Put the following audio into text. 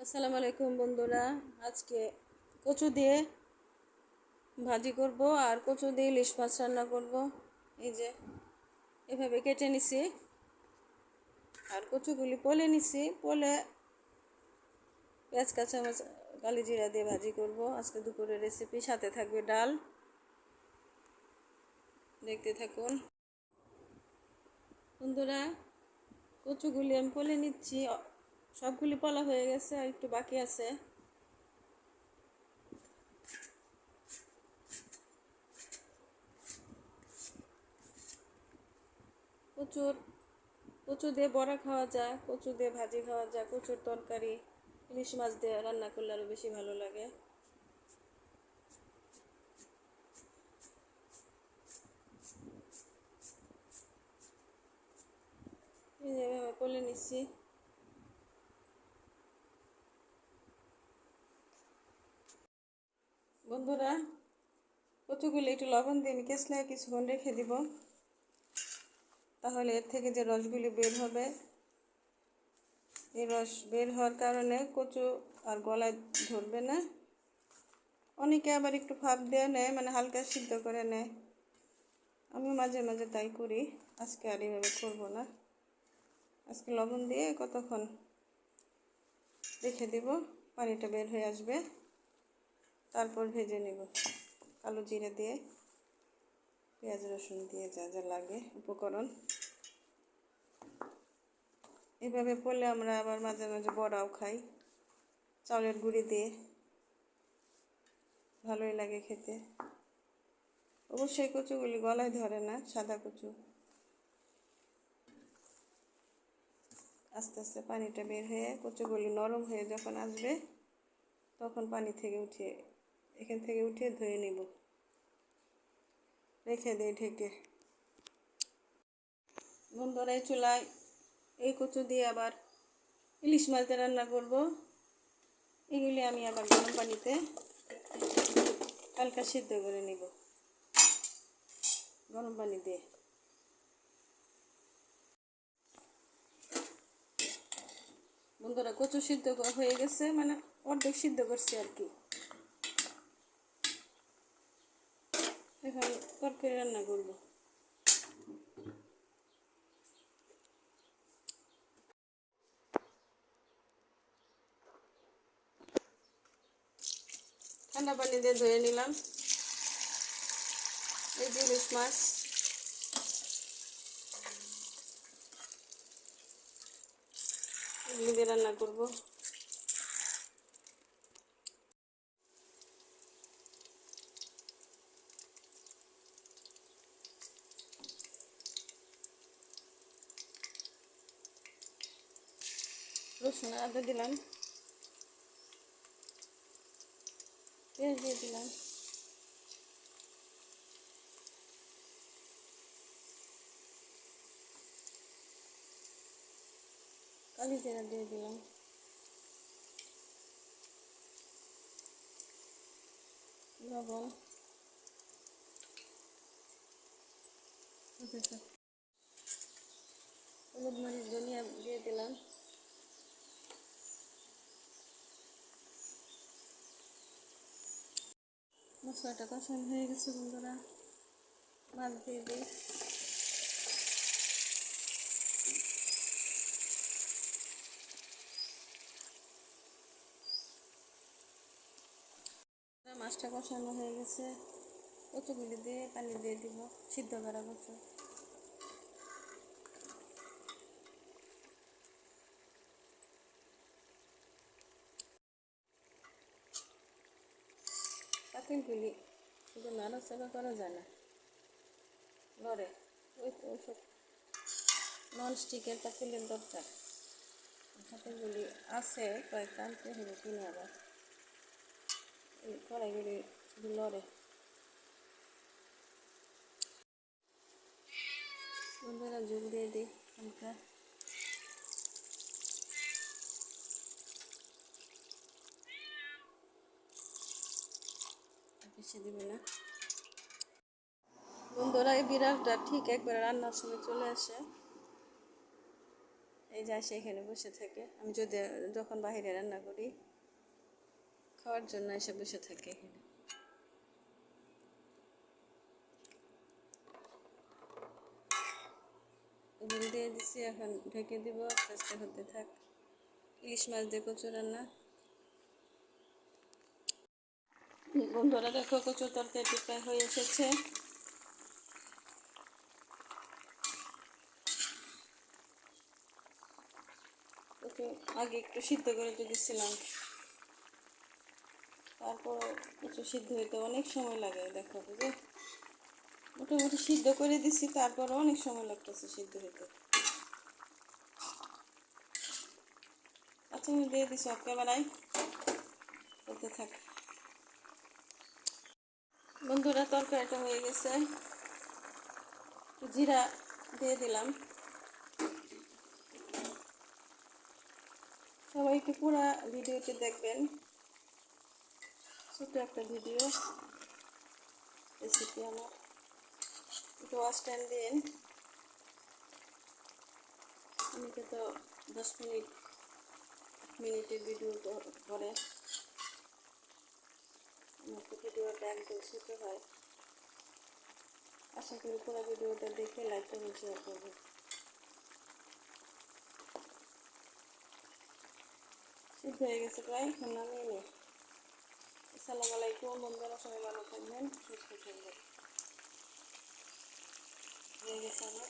আসসালামু আলাইকুম বন্ধুরা। আজকে কচু দিয়ে ভাজি করব আর কচু দিয়ে ইলিশ মাছ রান্না করব। এই যে এভাবে কেটে নিছি আর কচুগুলি পলে নিছি, পলে পেঁয়াজ কাঁচামরিচ কালি জিরা দিয়ে ভাজি করব। আজকে দুপুরের রেসিপি, সাথে থাকবে ডাল। দেখতে থাকুন বন্ধুরা। কচুগুলি আমি পলে নিচ্ছি, সবগুলি পলা হয়ে গেছে আর একটু বাকি আছে। কচু দিয়ে বড়া খাওয়া যায়, কচু দিয়ে ভাজি খাওয়া যায়, কচুর তরকারি ইলিশ মাছ দিয়ে রান্না করলে আরও বেশি ভালো লাগে। এইভাবে করে নিচ্ছি। বন্ধুরা, কচুগুলো একটু লবণ দিয়ে আমি কেসলায় কিছুক্ষণ রেখে দিব, তাহলে এর থেকে যে রসগুলি বের হবে, এই রস বের হওয়ার কারণে কচু আর গলায় ধরবে না। অনেকে আবার একটু ভাপ দিয়ে নেয়, মানে হালকা সিদ্ধ করে নেয়। আমি মাঝে মাঝে তাই করি, আজকে আর এইভাবে করবো না। আজকে লবণ দিয়ে কতক্ষণ রেখে দেব, পানিটা বের হয়ে আসবে, তারপর ভেজে নেব কালো জিরে দিয়ে, পেঁয়াজ রসুন দিয়ে যা যা লাগে উপকরণ। এভাবে করলে আমরা আবার মাঝে মাঝে বড়াও খাই চাউলের গুঁড়ি দিয়ে, ভালোই লাগে খেতে। অবশ্যই কচুগুলি গলায় ধরে না, সাদা কচু। আস্তে আস্তে পানিটা বের হয়ে কচুগুলি নরম হয়ে যখন আসবে, তখন পানি থেকে উঠিয়ে এখান থেকে উঠিয়ে ধুয়ে নেব, রেখে দিই ঢেকে। বন্ধুরা, এই চুলায় এই কচু দিয়ে আবার ইলিশ মাছ দিয়ে রান্না করব। এগুলি আমি আবার গরম পানিতে হালকা সিদ্ধ করে নিব, গরম পানি দিয়ে। বন্ধুরা, কচু সিদ্ধ হয়ে গেছে, মানে অর্ধেক সিদ্ধ করছি আর কি। এখন তরকারি রান্না করব। ঠান্ডা পানি দিয়ে ধুয়ে নিলাম। এই যে ইলিশ মাছ, এগুলি দিয়ে রান্না করব। রসুন আদা দিলাম, পেঁয়াজ দিয়ে দিলাম, কালি জিরা দিয়ে দিলাম, লবণ, হলুদ মরিচ ধনিয়া দিয়ে দিলাম। মশলাটা কষানো হয়ে গেছে বন্ধুরা, মাছ দিয়ে দিই। মাছটা কষানো হয়ে গেছে, কচুগুলি দিয়ে পানি দিয়ে দিব, সিদ্ধ করা কচু। পাতিলগুলি শুধু নাড়াচাড়া করা যায় না, লড়ে। ওই তো ওইসব ননস্টিকের পাতিলের দরকার। পাতিলগুলি আছে কয়েকটা, আনতে হবে কিনে আবার। এই কড়াইগুলি শুধু লড়ে। বন্ধুরা, জল দিয়ে দিই হালকা। বেশি দেবে না। বন্ধুরা, এই বিড়ালটা ঠিক একবার রান্নার সময় চলে আসে। এই যে আসে এখানে বসে থাকে, আমি যদি যখন বাইরে রান্না করি খাওয়ার জন্য এসে বসে থাকে এখানে। ডিম দিয়ে দিছি, এখন ঢেকে দিব, আস্তে আস্তে হতে থাক। ইলিশ মাছ দিয়ে কচু রান্না। বন্ধুরা দেখো কচুর তরকারি প্রায় হয়ে এসেছে। কচু আগে একটু সিদ্ধ করে দিয়েছিলাম, তারপর কচু সিদ্ধ হইতে অনেক সময় লাগে। দেখো যে মোটামুটি সিদ্ধ করে দিছি, তারপরও অনেক সময় লাগতেছে সিদ্ধ হইতে। আচ্ছা আমি দিয়ে দিছি অফ ক্যামেরায়, করতে থাক। বন্ধুরা তরকারিটা হয়ে গেছে, জিরা দিয়ে দিলাম। সবাই একটু পুরো ভিডিওটি দেখবেন, ছোট একটা ভিডিও রেসিপি আমার। একটু ওয়াচ টাইম দিন, অনেকে তো 10 মিনিটের ভিডিও করে, আমার তো ভিডিওটা একদম ছোট হয়। আশা করি পুরো ভিডিওটা দেখে লাইক করবেন, শেয়ার করবেন। সিদ্ধ হয়ে গেছে প্রায়, এখন নামিয়ে নিই। আসসালামু আলাইকুম বন্ধুরা, সবাই ভালো থাকবেন, সুস্থ থাকবেন। হয়ে গেছে আমার।